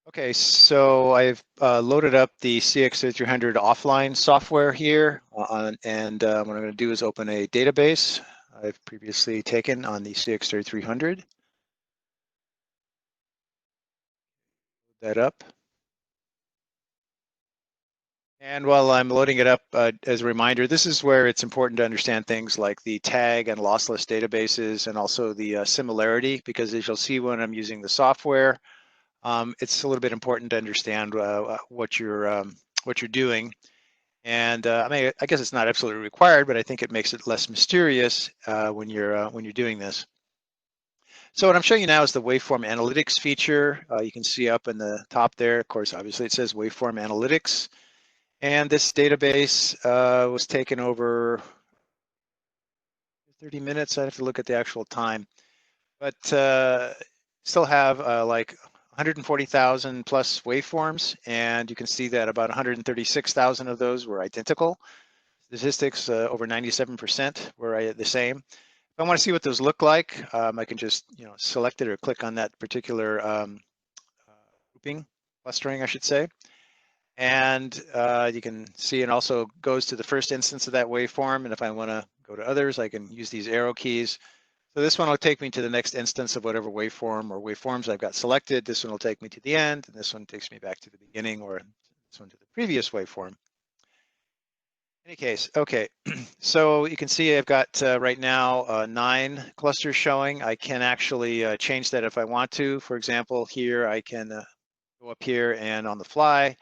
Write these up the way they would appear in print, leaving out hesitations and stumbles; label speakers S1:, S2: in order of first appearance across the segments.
S1: Okay, so I've loaded up the CX3300 offline software here, and what I'm going to do is open a database I've previously taken on the CX3300. Load that up. And while I'm loading it up, as a reminder, this is where it's important to understand things like the tag and lossless databases and also the similarity, because as you'll see when I'm using the software, it's a little bit important to understand what you're doing. And I mean, I guess it's not absolutely required, but I think it makes it less mysterious when you're doing this. So what I'm showing you now is the Waveform Analytics feature. You can see up in the top there, of course, obviously it says Waveform Analytics. And this database was taken over 30 minutes. I have to look at the actual time, but still have like 140,000 plus waveforms, and you can see that about 136,000 of those were identical. Statistics over 97% were the same. If I want to see what those look like, I can just select it or click on that particular grouping, clustering, I should say. And you can see it also goes to the first instance of that waveform. And if I want to go to others, I can use these arrow keys. So this one will take me to the next instance of whatever waveform or waveforms I've got selected. This one will take me to the end, and this one takes me back to the beginning, or this one to the previous waveform. In any case, okay, so you can see I've got right now 9 clusters showing. I can actually change that if I want to. For example, here I can go up here and on the fly,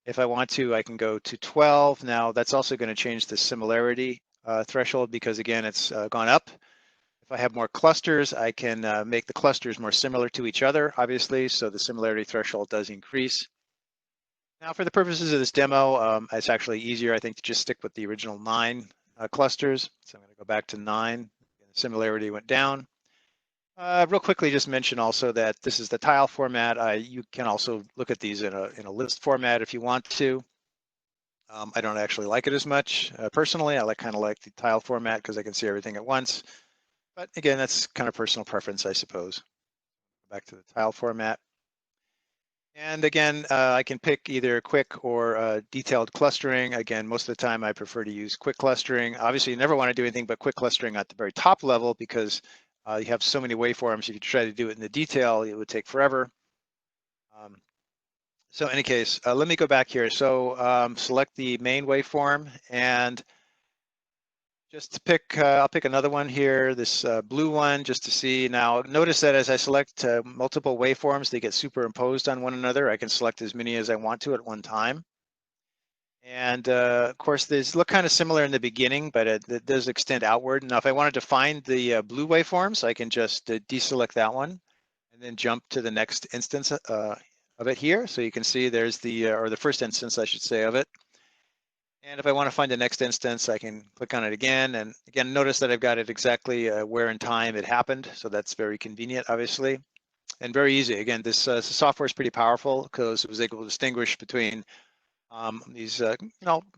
S1: if I want to, I can go to 12. Now that's also going to change the similarity threshold because again, it's gone up. If I have more clusters, I can make the clusters more similar to each other, obviously, so the similarity threshold does increase. Now, for the purposes of this demo, it's actually easier, I think, to just stick with the original 9 clusters. So I'm going to go back to 9. The similarity went down. Real quickly, just mention also that this is the tile format. You can also look at these in a list format if you want to. I don't actually like it as much personally. I kind of like the tile format because I can see everything at once. But again, that's kind of personal preference, I suppose. Back to the tile format. And again, I can pick either quick or detailed clustering. Again, most of the time I prefer to use quick clustering. Obviously, you never want to do anything but quick clustering at the very top level because you have so many waveforms. If you try to do it in the detail, it would take forever. So in any case, let me go back here. So select the main waveform and just to pick, I'll pick another one here, this blue one, just to see. Now, notice that as I select multiple waveforms, they get superimposed on one another. I can select as many as I want to at one time. And of course, these look kind of similar in the beginning, but it does extend outward. Now, if I wanted to find the blue waveforms, I can just deselect that one and then jump to the next instance of it here. So you can see there's or the first instance, I should say, of it. And if I want to find the next instance, I can click on it again. And again, notice that I've got it exactly where in time it happened. So that's very convenient, obviously, and very easy. Again, this software is pretty powerful because it was able to distinguish between these,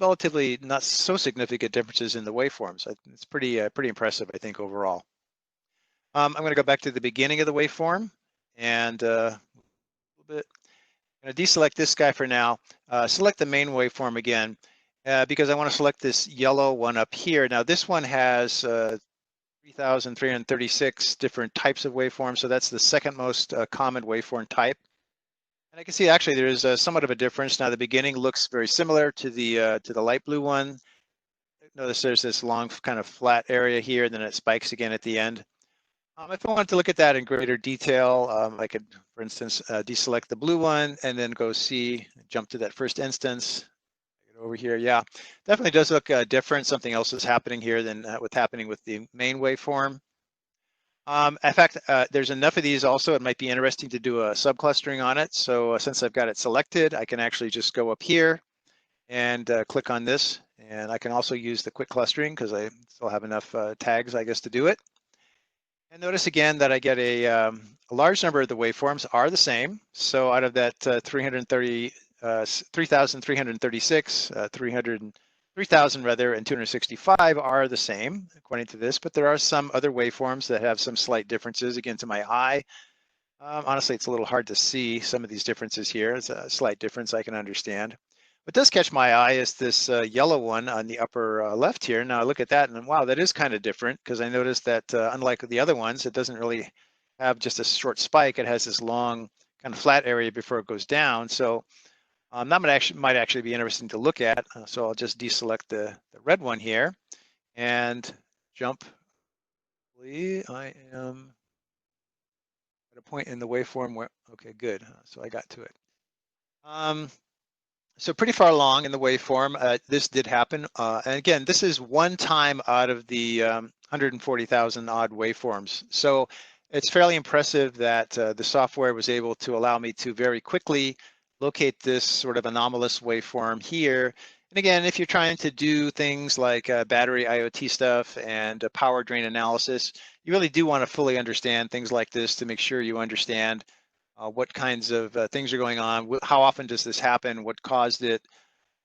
S1: relatively not so significant differences in the waveforms. It's pretty impressive, I think, overall. I'm going to go back to the beginning of the waveform and a little bit. I'm going to deselect this guy for now. Select the main waveform again. Because I want to select this yellow one up here. Now this one has 3,336 different types of waveforms, so that's the second most common waveform type. And I can see actually there is somewhat of a difference. Now the beginning looks very similar to the light blue one. Notice there's this long kind of flat area here, and then it spikes again at the end. If I wanted to look at that in greater detail, I could, for instance, deselect the blue one and then go jump to that first instance. Over here, yeah, definitely does look different. Something else is happening here than what's happening with the main waveform. In fact, there's enough of these also. It might be interesting to do a subclustering on it. So since I've got it selected, I can actually just go up here and click on this. And I can also use the quick clustering because I still have enough tags, I guess, to do it. And notice again that I get a large number of the waveforms are the same. So out of that 3,336, 3,000 rather, and 265 are the same according to this, but there are some other waveforms that have some slight differences. Again, to my eye, Honestly, it's a little hard to see some of these differences here. It's a slight difference I can understand. What does catch my eye is this yellow one on the upper left here. Now I look at that and wow, that is kind of different because I noticed that unlike the other ones, it doesn't really have just a short spike. It has this long kind of flat area before it goes down. So that might actually be interesting to look at. So I'll just deselect the red one here and jump. I am at a point in the waveform where, okay, good. So I got to it. So pretty far along in the waveform, this did happen. And again, this is one time out of the 140,000 odd waveforms. So it's fairly impressive that the software was able to allow me to very quickly locate this sort of anomalous waveform here. And again, if you're trying to do things like battery IoT stuff and power drain analysis, you really do want to fully understand things like this to make sure you understand what kinds of things are going on, how often does this happen, what caused it,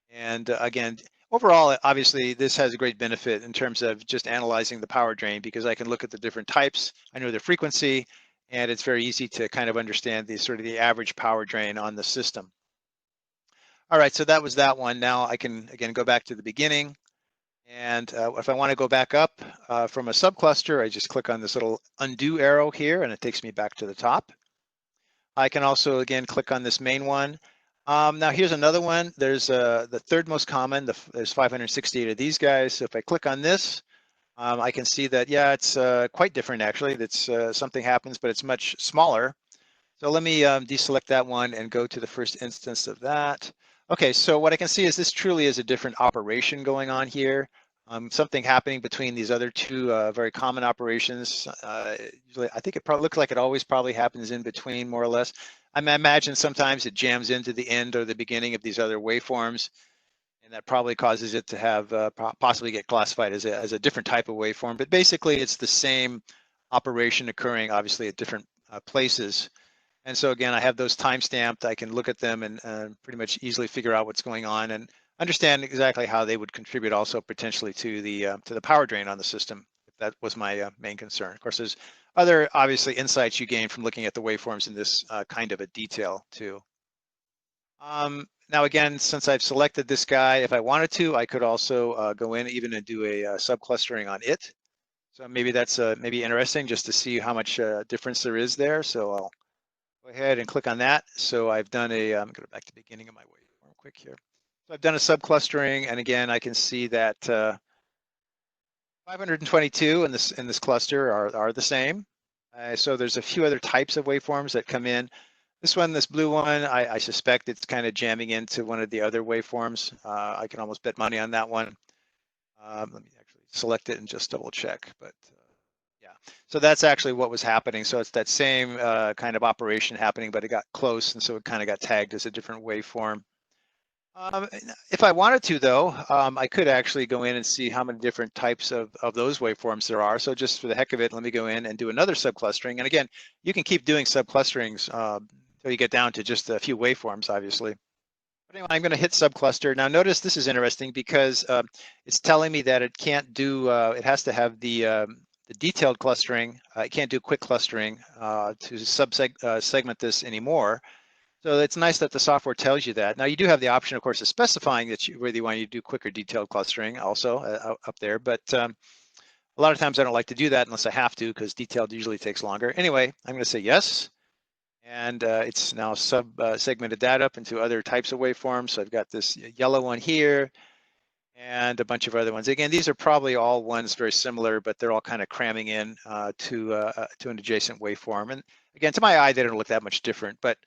S1: and again, overall, obviously, this has a great benefit in terms of just analyzing the power drain because I can look at the different types, I know their frequency, and it's very easy to kind of understand the sort of the average power drain on the system. All right, so that was that one. Now I can, again, go back to the beginning. And if I want to go back up from a subcluster, I just click on this little undo arrow here, and it takes me back to the top. I can also, again, click on this main one. Now here's another one. There's the third most common. There's 568 of these guys. So if I click on this, I can see that, yeah, it's quite different actually. That's something happens, but it's much smaller. So let me deselect that one and go to the first instance of that. Okay, so what I can see is this truly is a different operation going on here. Something happening between these other two very common operations. Usually, I think it probably looks like it always probably happens in between, more or less. I imagine sometimes it jams into the end or the beginning of these other waveforms, and that probably causes it to have possibly get classified as a different type of waveform. But basically, it's the same operation occurring, obviously, at different places. And so again, I have those time stamped. I can look at them and pretty much easily figure out what's going on and understand exactly how they would contribute also potentially to the power drain on the system. If that was my main concern. Of course, there's other obviously insights you gain from looking at the waveforms in this kind of a detail too. Now again, since I've selected this guy, if I wanted to, I could also go in even and do a subclustering on it. So maybe that's maybe interesting just to see how much difference there is there. So I'll go ahead and click on that. So I've done I'm going back to the beginning of my waveform quick here. So I've done a subclustering, and again, I can see that 522 in this cluster are the same. So there's a few other types of waveforms that come in. This one, this blue one, I suspect it's kind of jamming into one of the other waveforms. I can almost bet money on that one. Let me actually select it and just double check, but yeah, so that's actually what was happening. So it's that same kind of operation happening, but it got close, and so it kind of got tagged as a different waveform. If I wanted to, though, I could actually go in and see how many different types of those waveforms there are. So just for the heck of it, let me go in and do another subclustering. And again, you can keep doing subclusterings until you get down to just a few waveforms, obviously. But anyway, I'm going to hit subcluster. Now notice this is interesting because it's telling me that it can't do, it has to have the detailed clustering. It can't do quick clustering to segment this anymore. So it's nice that the software tells you that. Now you do have the option, of course, of specifying that whether you want to do quick or detailed clustering also up there. But a lot of times I don't like to do that unless I have to because detailed usually takes longer. Anyway, I'm going to say yes. And it's now segmented that up into other types of waveforms. So I've got this yellow one here and a bunch of other ones. Again, these are probably all ones very similar, but they're all kind of cramming in to an adjacent waveform. And again, to my eye, they don't look that much different, but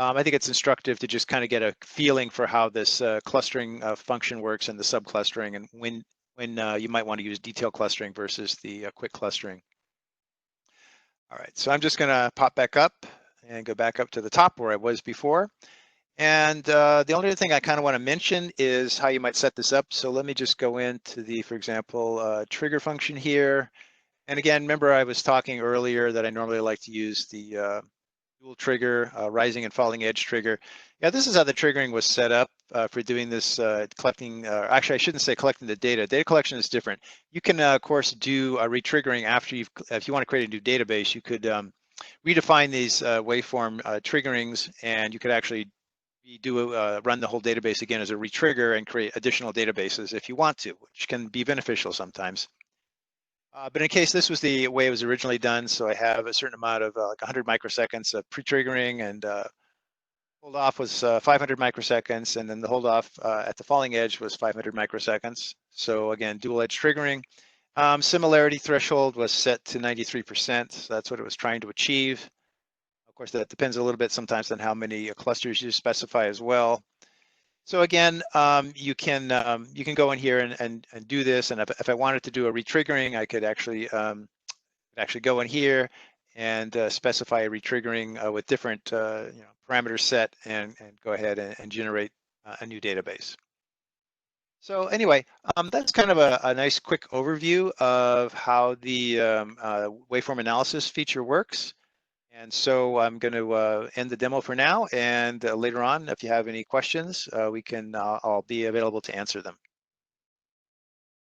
S1: I think it's instructive to just kind of get a feeling for how this clustering function works and the subclustering and when you might want to use detailed clustering versus the quick clustering. All right, so I'm just going to pop back up and go back up to the top where I was before. And the only other thing I kind of want to mention is how you might set this up. So let me just go into the, for example, trigger function here. And again, remember I was talking earlier that I normally like to use the dual trigger, rising and falling edge trigger. Yeah, this is how the triggering was set up for doing this collecting. Actually, I shouldn't say collecting the data. Data collection is different. You can, of course, do retriggering after if you want to create a new database, you could redefine these waveform triggerings, and you could actually run the whole database again as a retrigger and create additional databases if you want to, which can be beneficial sometimes. But in case this was the way it was originally done, so I have a certain amount of like 100 microseconds of pre-triggering, and hold off was 500 microseconds, and then the hold off at the falling edge was 500 microseconds. So again, dual edge triggering. Similarity threshold was set to 93%, so that's what it was trying to achieve. Of course, that depends a little bit sometimes on how many clusters you specify as well. So again, you can go in here and do this, and if I wanted to do a retriggering, I could actually go in here and specify a retriggering with different parameters set, and go ahead and generate a new database. So anyway, that's kind of a nice quick overview of how the waveform analysis feature works. And so I'm going to end the demo for now, and later on, if you have any questions, I'll be available to answer them.